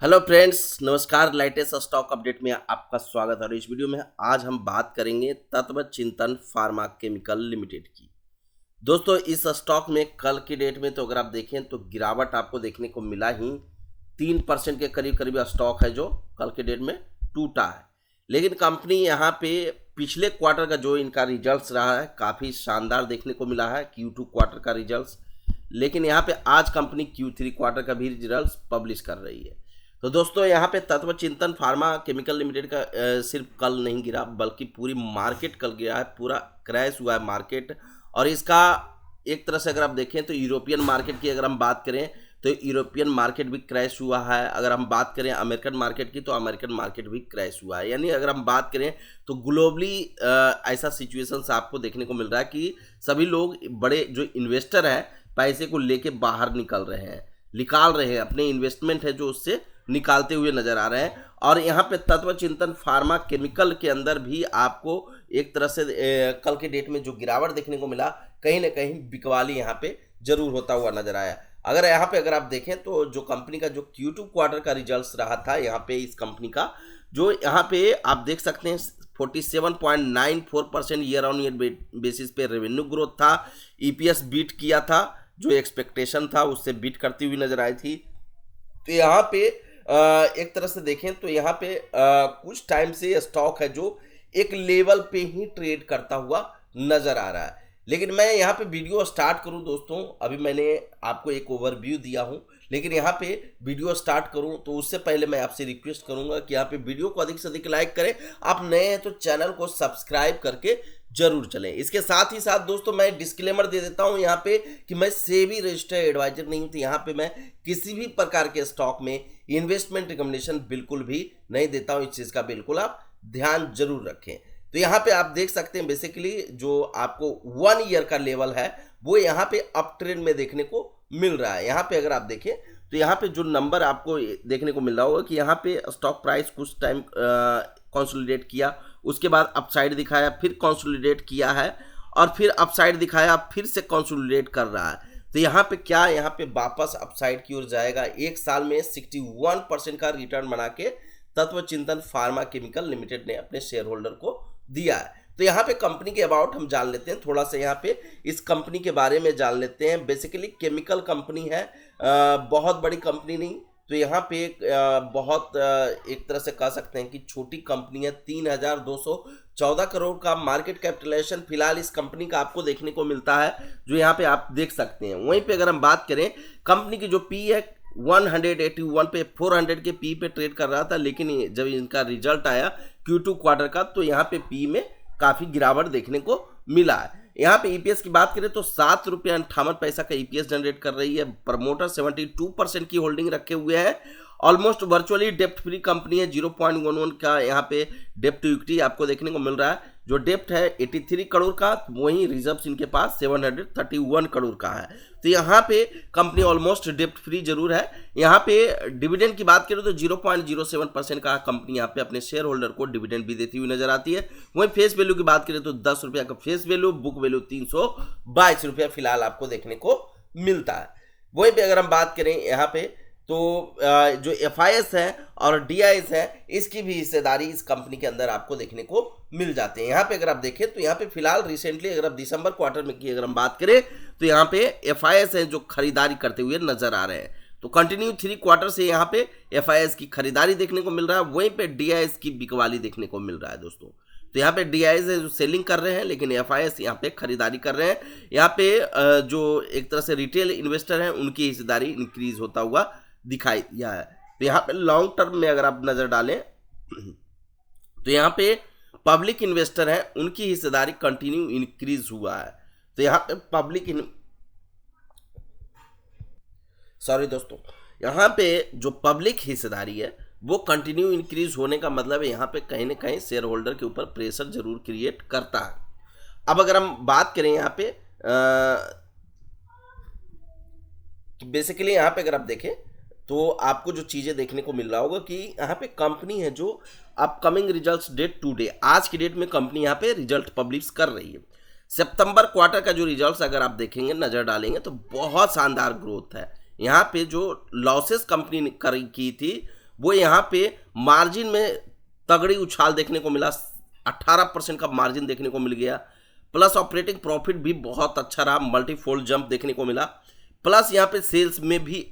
Hello friends, नमस्कार। Latest stock update में आपका स्वागत है। और इस वीडियो में आज हम बात करेंगे तत्व चिंतन फार्मा केमिकल लिमिटेड की। दोस्तों, इस स्टॉक में कल की डेट में तो अगर आप देखें तो गिरावट आपको देखने को मिला ही 3% के करीब करीब स्टॉक है जो कल के डेट में टूटा है। लेकिन कंपनी यहाँ पे पिछले क्वार्टर का जो इनका रिजल्ट्स रहा है काफ़ी शानदार देखने को मिला है, Q2 क्वार्टर का रिजल्ट्स। लेकिन यहाँ पे आज कंपनी Q3 क्वार्टर का भी रिजल्ट्स पब्लिश कर रही है। तो दोस्तों, यहाँ पे तत्व चिंतन फार्मा केमिकल लिमिटेड का सिर्फ कल नहीं गिरा बल्कि पूरी मार्केट कल गिरा है, पूरा क्रैश हुआ है मार्केट। और इसका एक तरह से अगर आप देखें तो यूरोपियन मार्केट की अगर हम बात करें तो यूरोपियन मार्केट भी क्रैश हुआ है। अगर हम बात करें अमेरिकन मार्केट की तो अमेरिकन मार्केट भी क्रैश हुआ है। यानी अगर हम बात करें तो ग्लोबली ऐसा सिचुएशंस आपको देखने को मिल रहा है कि सभी लोग बड़े जो इन्वेस्टर हैं पैसे को लेके बाहर निकल रहे हैं अपने इन्वेस्टमेंट है जो उससे निकालते हुए नजर आ रहे हैं। और यहाँ पे तत्व चिंतन फार्मा केमिकल के अंदर भी आपको एक तरह से कल के डेट में जो गिरावट देखने को मिला, कहीं ना कहीं बिकवाली यहाँ पे जरूर होता हुआ नजर आया। अगर यहाँ पे अगर आप देखें तो जो कंपनी का जो Q2 क्वार्टर का रिजल्ट्स रहा था, यहाँ पे इस कंपनी का जो यहाँ पे आप देख सकते हैं 47.94% ईयर ऑन ईयर बेसिस पे रेवेन्यू ग्रोथ था। EPS बीट किया था, जो एक्सपेक्टेशन था उससे बीट करती हुई नजर आई थी। तो यहाँ पे एक तरह से देखें तो यहाँ पे कुछ टाइम से स्टॉक है जो एक लेवल पे ही ट्रेड करता हुआ नजर आ रहा है। लेकिन मैं यहाँ पे वीडियो स्टार्ट करूँ दोस्तों, अभी मैंने आपको एक ओवरव्यू दिया हूँ, लेकिन यहाँ पे वीडियो स्टार्ट करूँ तो उससे पहले मैं आपसे रिक्वेस्ट करूँगा कि यहाँ पे वीडियो को अधिक से अधिक लाइक करें। आप नए हैं तो चैनल को सब्सक्राइब करके जरूर चलें। इसके साथ ही साथ दोस्तों मैं डिस्क्लेमर दे देता हूं यहाँ पे कि मैं सेबी रजिस्टर्ड एडवाइजर नहीं हूं, तो यहाँ पे मैं किसी भी प्रकार के स्टॉक में इन्वेस्टमेंट रिकमेंडेशन बिल्कुल भी नहीं देता हूं। इस चीज़ का बिल्कुल आप ध्यान जरूर रखें। तो यहाँ पे आप देख सकते हैं बेसिकली जो आपको 1 ईयर का लेवल है वो यहाँ पे अप ट्रेंड में देखने को मिल रहा है। यहाँ पे अगर आप देखें तो यहाँ पे जो नंबर आपको देखने को मिल रहा होगा कि यहाँ पे स्टॉक प्राइस कुछ टाइम कंसोलिडेट किया, उसके बाद अपसाइड दिखाया, फिर कंसोलिडेट किया है और फिर अपसाइड दिखाया, फिर से कंसोलिडेट कर रहा है। तो यहाँ पे क्या, यहाँ पे वापस अपसाइड की ओर जाएगा। एक साल में 61% का रिटर्न बना के तत्व चिंतन फार्मा केमिकल लिमिटेड ने अपने शेयर होल्डर को दिया है। तो यहाँ पे कंपनी के अबाउट हम जान लेते हैं, थोड़ा सा यहाँ पे इस कंपनी के बारे में जान लेते हैं। बेसिकली केमिकल कंपनी है, बहुत बड़ी कंपनी नहीं। तो यहाँ पे बहुत एक तरह से कह सकते हैं कि छोटी कंपनी है। 3214 करोड़ का मार्केट कैपिटलाइजेशन फिलहाल इस कंपनी का आपको देखने को मिलता है, जो यहाँ पे आप देख सकते हैं। वहीं पे अगर हम बात करें कंपनी की जो पी है 181 पे 400 के पी पे ट्रेड कर रहा था, लेकिन जब इनका रिजल्ट आया Q2 क्वार्टर का तो यहाँ पे पी में काफ़ी गिरावट देखने को मिला है। यहाँ पे EPS की बात करें तो ₹7.58 का EPS जनरेट कर रही है। प्रमोटर 72% की होल्डिंग रखे हुए हैं। ऑलमोस्ट वर्चुअली डेप्ट फ्री कंपनी है। 0.11 का यहाँ पे डेप्ट टू इक्विटी आपको देखने को मिल रहा है। जो डेप्ट है 83 करोड़ का, वहीं रिजर्व्स इनके पास 731 करोड़ का है। तो यहाँ पे कंपनी ऑलमोस्ट डेप्ट फ्री जरूर है। यहाँ पे डिविडेंड की बात करें तो 0.07% का कंपनी यहाँ पे अपने शेयर होल्डर को डिविडेंड भी देती हुई नजर आती है। वहीं फेस वैल्यू की बात करें तो 10 रुपया का फेस वैल्यू, बुक वैल्यू 322 रुपया फिलहाल आपको देखने को मिलता है। वहीं पे अगर हम बात करें यहाँ पे तो जो FIS है और DIS है इसकी भी हिस्सेदारी इस कंपनी के अंदर आपको देखने को मिल जाते हैं। यहाँ पे अगर आप देखें तो यहाँ पे फिलहाल रिसेंटली अगर आप दिसंबर क्वार्टर में की अगर हम बात करें तो यहाँ पे FIS है जो खरीदारी करते हुए नजर आ रहे हैं। तो कंटिन्यू 3 क्वार्टर से यहाँ पे FIS की खरीदारी देखने को मिल रहा है, वहीं पे DIS की बिकवाली देखने को मिल रहा है दोस्तों। तो यहाँ पे DIS है जो सेलिंग कर रहे हैं, लेकिन FIS यहाँ पे खरीदारी कर रहे हैं। यहाँ पे जो एक तरह से रिटेल इन्वेस्टर हैं उनकी हिस्सेदारी इंक्रीज होता हुआ दिखाई दिया है। तो यहाँ पे लॉन्ग टर्म में अगर आप नजर डालें तो यहाँ पे पब्लिक इन्वेस्टर हैं उनकी हिस्सेदारी कंटिन्यू इंक्रीज हुआ है। तो यहाँ पे दोस्तों, यहाँ पे जो पब्लिक हिस्सेदारी है वो कंटिन्यू इंक्रीज होने का मतलब है यहाँ पे कहीं ना कहीं शेयर होल्डर के ऊपर प्रेशर जरूर क्रिएट करता है। अब अगर हम बात करें यहाँ पे तो बेसिकली यहाँ पे अगर आप देखें तो आपको जो चीज़ें देखने को मिल रहा होगा कि यहाँ पे कंपनी है जो upcoming results date today, आज की डेट में कंपनी यहाँ पे रिजल्ट पब्लिश कर रही है। सितंबर क्वार्टर का जो रिजल्ट्स अगर आप देखेंगे, नज़र डालेंगे तो बहुत शानदार ग्रोथ है। यहाँ पे जो लॉसेस कंपनी ने की थी वो यहाँ पे मार्जिन में तगड़ी उछाल देखने को मिला, 18% का मार्जिन देखने को मिल गया, प्लस ऑपरेटिंग प्रॉफिट भी बहुत अच्छा रहा, मल्टीफोल्ड जंप देखने को मिला, प्लस यहाँ पे सेल्स में भी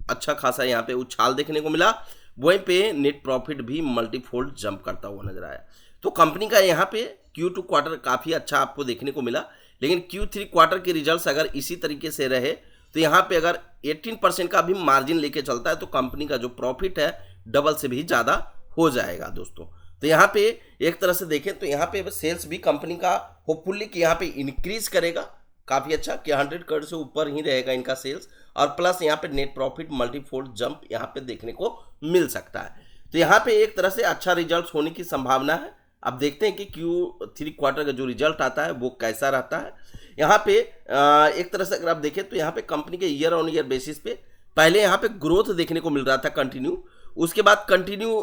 अच्छा खासा यहाँ पे उछाल देखने को मिला, वहीं पे नेट प्रॉफिट भी मल्टीफोल्ड जंप करता हुआ नजर आया। तो कंपनी का यहाँ पे Q2 क्वार्टर काफ़ी अच्छा आपको देखने को मिला, लेकिन Q3 क्वार्टर के रिजल्ट्स अगर इसी तरीके से रहे तो यहाँ पे अगर 18% का भी मार्जिन लेके चलता है तो कंपनी का जो प्रॉफिट है डबल से भी ज़्यादा हो जाएगा दोस्तों। तो यहाँ पे एक तरह से देखें तो यहाँ पे सेल्स भी कंपनी का होपफुली कि यहाँ पे इंक्रीज करेगा काफ़ी अच्छा, कि 100 करोड़ से ऊपर ही रहेगा इनका सेल्स, और प्लस यहाँ पे नेट प्रॉफिट मल्टीफोल्ड जंप यहाँ पे देखने को मिल सकता है। तो यहाँ पे एक तरह से अच्छा रिजल्ट होने की संभावना है। अब देखते हैं कि Q3 क्वार्टर का जो रिजल्ट आता है वो कैसा रहता है। यहाँ पे एक तरह से अगर आप देखें तो यहाँ पे कंपनी के ईयर ऑन ईयर बेसिस पे पहले यहाँ पे ग्रोथ देखने को मिल रहा था कंटिन्यू, उसके बाद कंटिन्यू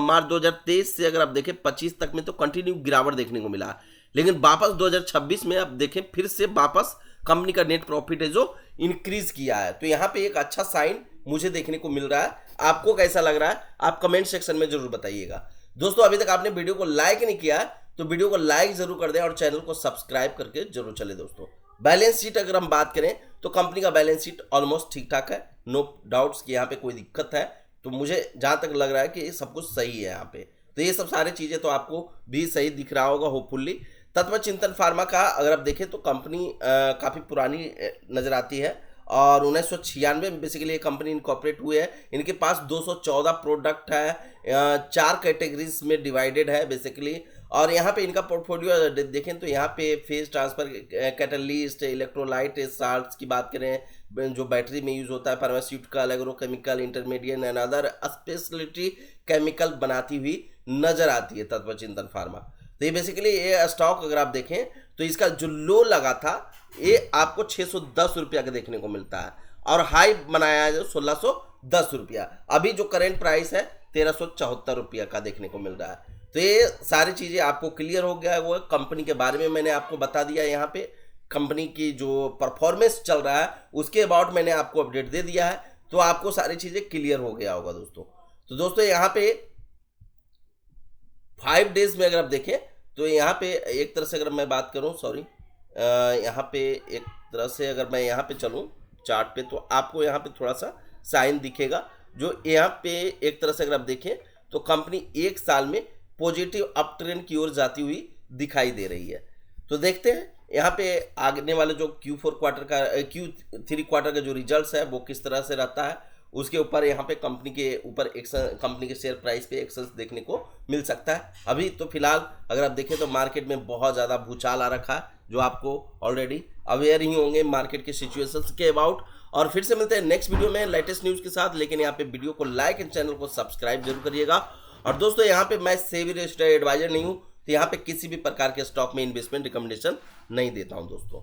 मार्च 2023 से अगर आप देखें 25 तक में तो कंटिन्यू गिरावट देखने को मिला, लेकिन वापस 2026 में आप देखें फिर से वापस कंपनी का नेट प्रॉफिट है जो इंक्रीज किया है। तो यहाँ पे एक अच्छा साइन मुझे देखने को मिल रहा है। आपको कैसा लग रहा है आप कमेंट सेक्शन में जरूर बताइएगा। दोस्तों अभी तक आपने वीडियो को लाइक नहीं किया है तो वीडियो को लाइक जरूर कर दें और चैनल को सब्सक्राइब करके जरूर चले। दोस्तों बैलेंस शीट अगर हम बात करें तो कंपनी का बैलेंस शीट ऑलमोस्ट ठीक ठाक है, नो डाउट्स कि यहाँ पे कोई दिक्कत है, तो मुझे जहाँ तक लग रहा है कि सब कुछ सही है यहाँ पे। तो ये सब सारी चीज़ें तो आपको भी सही दिख रहा होगा होपफुली। तत्व चिंतन फार्मा का अगर आप देखें तो कंपनी काफ़ी पुरानी नज़र आती है और 1996 में बेसिकली ये कंपनी इनकॉर्पोरेट हुई है। इनके पास 214 प्रोडक्ट है, 4 कैटेगरीज में डिवाइडेड है बेसिकली, और यहाँ पे इनका पोर्टफोलियो देखें तो यहाँ पे phase transfer, catalyst, electrolyte salts की बात करें जो बैटरी में यूज़ होता है, pharmaceutical, agrochemical, intermediate and other speciality chemical बनाती हुई नजर आती है तत्व चिंतन फार्मा। तो ये बेसिकली ये स्टॉक अगर आप देखें तो इसका जो लो लगा था ये आपको 610 रुपया का देखने को मिलता है और हाई बनाया है जो 1610 रुपया, अभी जो करेंट प्राइस है 1374 रुपया का देखने को मिल रहा है। तो ये सारी चीज़ें आपको क्लियर हो गया है। वो कंपनी के बारे में मैंने आपको बता दिया, यहाँ पे कंपनी की जो परफॉर्मेंस चल रहा है उसके अबाउट मैंने आपको अपडेट दे दिया है, तो आपको सारी चीज़ें क्लियर हो गया होगा दोस्तों। तो दोस्तों यहाँ पे 5 डेज में अगर आप देखें तो यहाँ पे एक तरह से अगर मैं बात करूँ यहाँ पे एक तरह से अगर मैं यहाँ पे चलूँ चार्ट पे तो आपको यहाँ पे थोड़ा सा साइन दिखेगा जो यहाँ पे एक तरह से अगर आप देखें तो कंपनी एक साल में पॉजिटिव अप ट्रेंड की ओर जाती हुई दिखाई दे रही है। तो देखते हैं यहाँ पे आगने वाले जो Q3 क्वार्टर का जो रिजल्ट्स है वो किस तरह से रहता है, उसके ऊपर यहाँ पे कंपनी के ऊपर एक्शन, कंपनी के शेयर प्राइस पे एक्शन देखने को मिल सकता है। अभी तो फिलहाल अगर आप देखें तो मार्केट में बहुत ज़्यादा भूचाल आ रखा है जो आपको ऑलरेडी अवेयर ही होंगे मार्केट के सिचुएशंस के अबाउट। और फिर से मिलते हैं नेक्स्ट वीडियो में लेटेस्ट न्यूज़ के साथ, लेकिन यहाँ पे वीडियो को लाइक एंड चैनल को सब्सक्राइब जरूर करिएगा। और दोस्तों यहाँ पे मैं सेबी रजिस्टर्ड एडवाइजर नहीं हूँ, तो यहाँ पे किसी भी प्रकार के स्टॉक में इन्वेस्टमेंट रिकमेंडेशन नहीं देता हूँ दोस्तों।